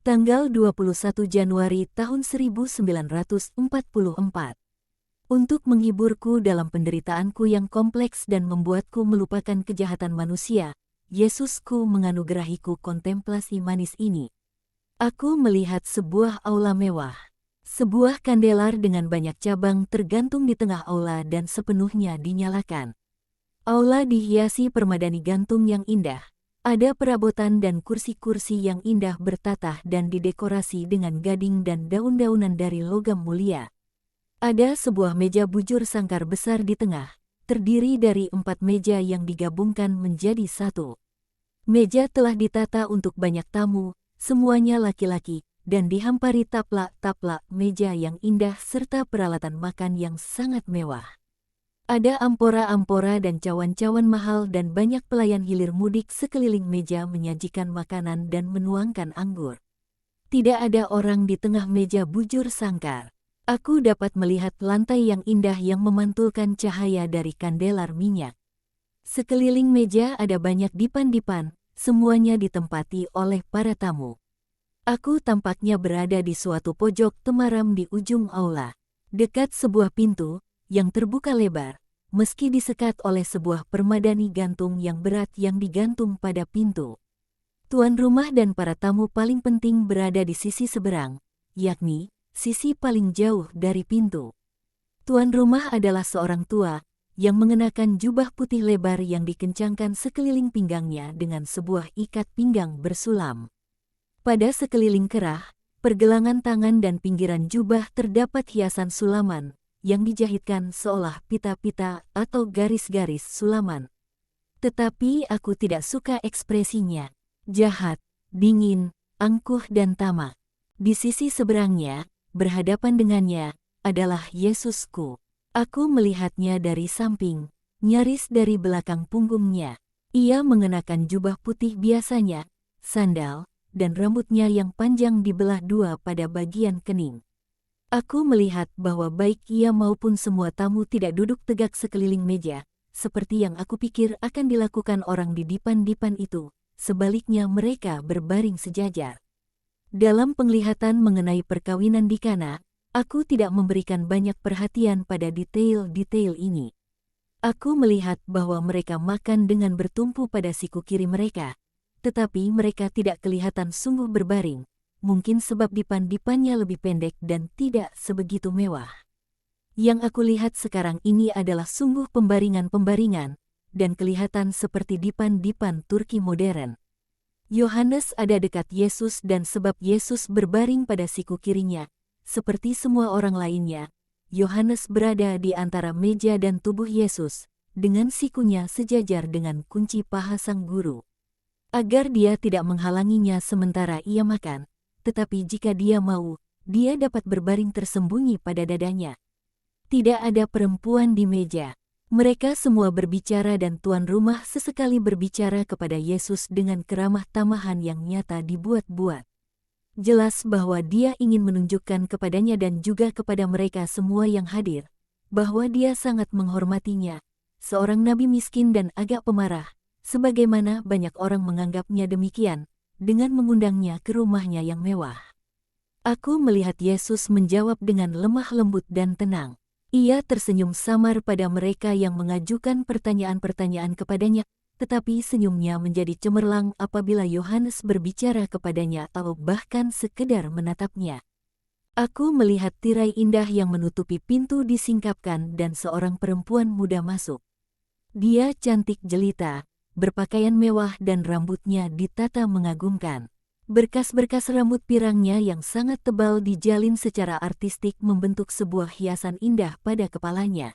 Tanggal 21 Januari tahun 1944. Untuk menghiburku dalam penderitaanku yang kompleks dan membuatku melupakan kejahatan manusia, Yesusku menganugerahiku kontemplasi manis ini. Aku melihat sebuah aula mewah. Sebuah kandelar dengan banyak cabang tergantung di tengah aula dan sepenuhnya dinyalakan. Aula dihiasi permadani gantung yang indah. Ada perabotan dan kursi-kursi yang indah bertatah dan didekorasi dengan gading dan daun-daunan dari logam mulia. Ada sebuah meja bujur sangkar besar di tengah, terdiri dari 4 meja yang digabungkan menjadi satu. Meja telah ditata untuk banyak tamu, semuanya laki-laki, dan dihampari taplak-taplak meja yang indah serta peralatan makan yang sangat mewah. Ada ampora-ampora dan cawan-cawan mahal dan banyak pelayan hilir mudik sekeliling meja menyajikan makanan dan menuangkan anggur. Tidak ada orang di tengah meja bujur sangkar. Aku dapat melihat lantai yang indah yang memantulkan cahaya dari kandelar minyak. Sekeliling meja ada banyak dipan-dipan, semuanya ditempati oleh para tamu. Aku tampaknya berada di suatu pojok temaram di ujung aula, dekat sebuah pintu yang terbuka lebar, meski disekat oleh sebuah permadani gantung yang berat yang digantung pada pintu. Tuan rumah dan para tamu paling penting berada di sisi seberang, yakni sisi paling jauh dari pintu. Tuan rumah adalah seorang tua yang mengenakan jubah putih lebar yang dikencangkan sekeliling pinggangnya dengan sebuah ikat pinggang bersulam. Pada sekeliling kerah, pergelangan tangan dan pinggiran jubah terdapat hiasan sulaman yang dijahitkan seolah pita-pita atau garis-garis sulaman. Tetapi aku tidak suka ekspresinya. Jahat, dingin, angkuh dan tamak. Di sisi seberangnya, berhadapan dengannya, adalah Yesusku. Aku melihatnya dari samping, nyaris dari belakang punggungnya. Ia mengenakan jubah putih biasanya, sandal, dan rambutnya yang panjang dibelah dua pada bagian kening. Aku melihat bahwa baik ia maupun semua tamu tidak duduk tegak sekeliling meja, seperti yang aku pikir akan dilakukan orang di dipan-dipan itu. Sebaliknya mereka berbaring sejajar. Dalam penglihatan mengenai perkawinan di Kana, aku tidak memberikan banyak perhatian pada detail-detail ini. Aku melihat bahwa mereka makan dengan bertumpu pada siku kiri mereka, tetapi mereka tidak kelihatan sungguh berbaring. Mungkin sebab dipan-dipannya lebih pendek dan tidak sebegitu mewah. Yang aku lihat sekarang ini adalah sungguh pembaringan-pembaringan, dan kelihatan seperti dipan-dipan Turki modern. Yohanes ada dekat Yesus dan sebab Yesus berbaring pada siku kirinya, seperti semua orang lainnya, Yohanes berada di antara meja dan tubuh Yesus, dengan sikunya sejajar dengan kunci paha sang guru. Agar dia tidak menghalanginya sementara ia makan, tetapi jika dia mau, dia dapat berbaring tersembunyi pada dadanya. Tidak ada perempuan di meja. Mereka semua berbicara dan tuan rumah sesekali berbicara kepada Yesus dengan keramah tamahan yang nyata dibuat-buat. Jelas bahwa dia ingin menunjukkan kepadanya dan juga kepada mereka semua yang hadir, bahwa dia sangat menghormatinya, seorang nabi miskin dan agak pemarah, sebagaimana banyak orang menganggapnya demikian, dengan mengundangnya ke rumahnya yang mewah. Aku melihat Yesus menjawab dengan lemah lembut dan tenang. Ia tersenyum samar pada mereka yang mengajukan pertanyaan-pertanyaan kepadanya, tetapi senyumnya menjadi cemerlang apabila Yohanes berbicara kepadanya atau bahkan sekedar menatapnya. Aku melihat tirai indah yang menutupi pintu disingkapkan dan seorang perempuan muda masuk. Dia cantik jelita, berpakaian mewah dan rambutnya ditata mengagumkan. Berkas-berkas rambut pirangnya yang sangat tebal dijalin secara artistik membentuk sebuah hiasan indah pada kepalanya.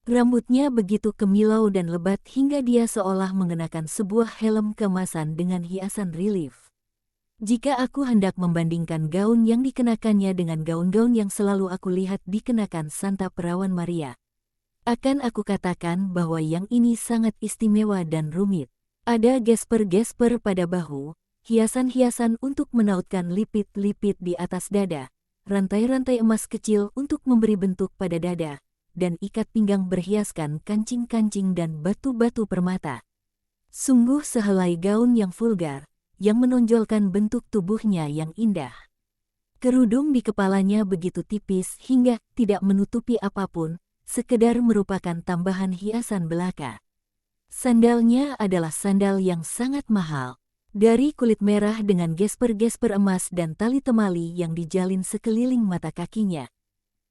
Rambutnya begitu kemilau dan lebat hingga dia seolah mengenakan sebuah helm keemasan dengan hiasan relief. Jika aku hendak membandingkan gaun yang dikenakannya dengan gaun-gaun yang selalu aku lihat dikenakan Santa Perawan Maria, akan aku katakan bahwa yang ini sangat istimewa dan rumit. Ada gesper-gesper pada bahu, hiasan-hiasan untuk menautkan lipit-lipit di atas dada, rantai-rantai emas kecil untuk memberi bentuk pada dada, dan ikat pinggang berhiaskan kancing-kancing dan batu-batu permata. Sungguh sehelai gaun yang vulgar, yang menonjolkan bentuk tubuhnya yang indah. Kerudung di kepalanya begitu tipis hingga tidak menutupi apapun, sekedar merupakan tambahan hiasan belaka. Sandalnya adalah sandal yang sangat mahal, dari kulit merah dengan gesper-gesper emas dan tali temali yang dijalin sekeliling mata kakinya.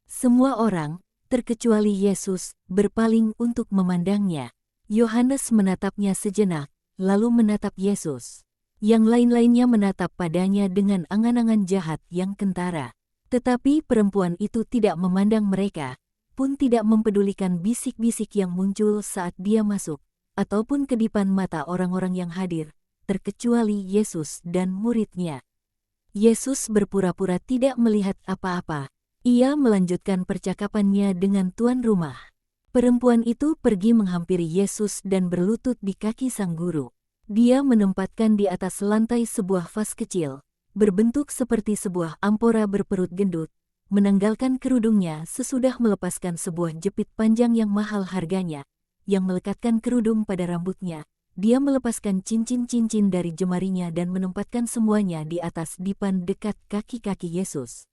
Semua orang, terkecuali Yesus, berpaling untuk memandangnya. Yohanes menatapnya sejenak, lalu menatap Yesus. Yang lain-lainnya menatap padanya dengan angan-angan jahat yang kentara. Tetapi perempuan itu tidak memandang mereka, pun tidak mempedulikan bisik-bisik yang muncul saat dia masuk, ataupun kedipan mata orang-orang yang hadir, terkecuali Yesus dan muridnya. Yesus berpura-pura tidak melihat apa-apa. Ia melanjutkan percakapannya dengan tuan rumah. Perempuan itu pergi menghampiri Yesus dan berlutut di kaki sang guru. Dia menempatkan di atas lantai sebuah vas kecil, berbentuk seperti sebuah ampora berperut gendut, menanggalkan kerudungnya sesudah melepaskan sebuah jepit panjang yang mahal harganya, yang melekatkan kerudung pada rambutnya. Dia melepaskan cincin-cincin dari jemarinya dan menempatkan semuanya di atas dipan dekat kaki-kaki Yesus.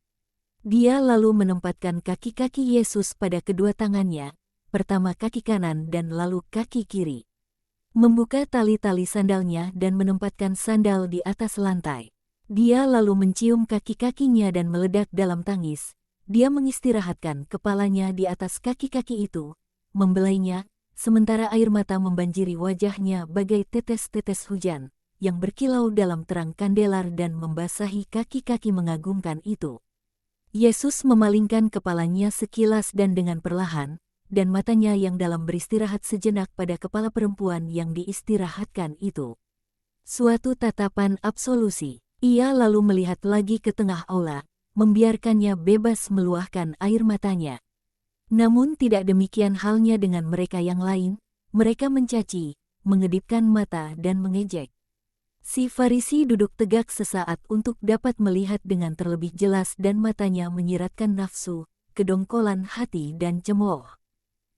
Dia lalu menempatkan kaki-kaki Yesus pada kedua tangannya, pertama kaki kanan dan lalu kaki kiri. Membuka tali-tali sandalnya dan menempatkan sandal di atas lantai. Dia lalu mencium kaki-kakinya dan meledak dalam tangis. Dia mengistirahatkan kepalanya di atas kaki-kaki itu, membelainya, sementara air mata membanjiri wajahnya bagai tetes-tetes hujan, yang berkilau dalam terang kandelar dan membasahi kaki-kaki mengagumkan itu. Yesus memalingkan kepalanya sekilas dan dengan perlahan, dan matanya yang dalam beristirahat sejenak pada kepala perempuan yang diistirahatkan itu. Suatu tatapan absolusi. Ia lalu melihat lagi ke tengah aula, membiarkannya bebas meluahkan air matanya. Namun tidak demikian halnya dengan mereka yang lain, mereka mencaci, mengedipkan mata dan mengejek. Si Farisi duduk tegak sesaat untuk dapat melihat dengan terlebih jelas dan matanya menyiratkan nafsu, kedongkolan hati dan cemooh.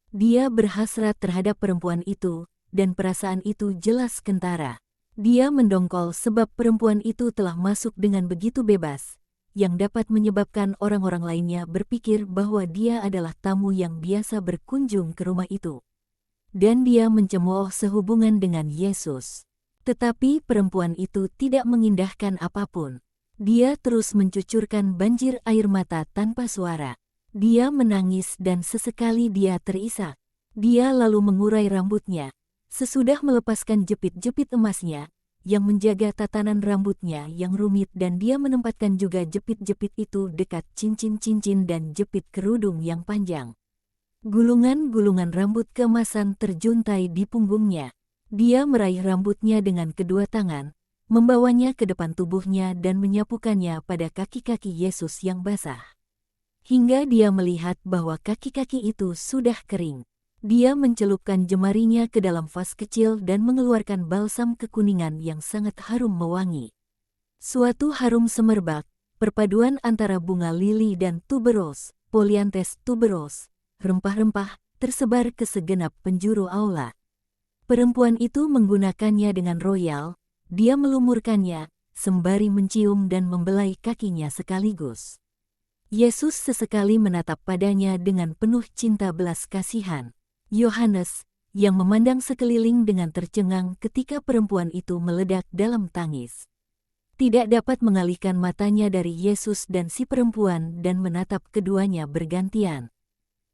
Dia berhasrat terhadap perempuan itu, dan perasaan itu jelas kentara. Dia mendongkol sebab perempuan itu telah masuk dengan begitu bebas, yang dapat menyebabkan orang-orang lainnya berpikir bahwa dia adalah tamu yang biasa berkunjung ke rumah itu. Dan dia mencemooh sehubungan dengan Yesus. Tetapi perempuan itu tidak mengindahkan apapun. Dia terus mencucurkan banjir air mata tanpa suara. Dia menangis dan sesekali dia terisak. Dia lalu mengurai rambutnya, sesudah melepaskan jepit-jepit emasnya, yang menjaga tatanan rambutnya yang rumit dan dia menempatkan juga jepit-jepit itu dekat cincin-cincin dan jepit kerudung yang panjang. Gulungan-gulungan rambut keemasan terjuntai di punggungnya. Dia meraih rambutnya dengan kedua tangan, membawanya ke depan tubuhnya dan menyapukannya pada kaki-kaki Yesus yang basah. Hingga dia melihat bahwa kaki-kaki itu sudah kering. Dia mencelupkan jemarinya ke dalam vas kecil dan mengeluarkan balsam kekuningan yang sangat harum mewangi. Suatu harum semerbak, perpaduan antara bunga lili dan tuberos, Polyanthus tuberos, rempah-rempah, tersebar ke segenap penjuru aula. Perempuan itu menggunakannya dengan royal, dia melumurkannya, sembari mencium dan membelai kakinya sekaligus. Yesus sesekali menatap padanya dengan penuh cinta belas kasihan. Yohanes, yang memandang sekeliling dengan tercengang ketika perempuan itu meledak dalam tangis, tidak dapat mengalihkan matanya dari Yesus dan si perempuan dan menatap keduanya bergantian.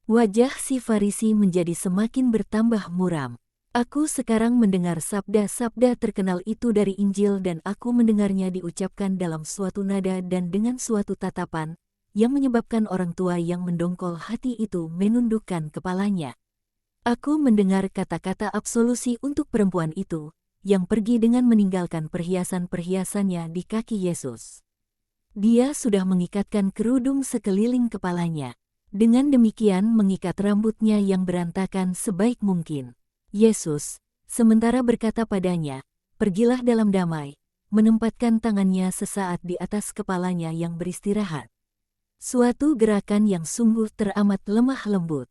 Wajah si Farisi menjadi semakin bertambah muram. Aku sekarang mendengar sabda-sabda terkenal itu dari Injil dan aku mendengarnya diucapkan dalam suatu nada dan dengan suatu tatapan, yang menyebabkan orang tua yang mendongkol hati itu menundukkan kepalanya. Aku mendengar kata-kata absolusi untuk perempuan itu, yang pergi dengan meninggalkan perhiasan-perhiasannya di kaki Yesus. Dia sudah mengikatkan kerudung sekeliling kepalanya. Dengan demikian mengikat rambutnya yang berantakan sebaik mungkin. Yesus, sementara berkata padanya, "Pergilah dalam damai," menempatkan tangannya sesaat di atas kepalanya yang beristirahat. Suatu gerakan yang sungguh teramat lemah lembut.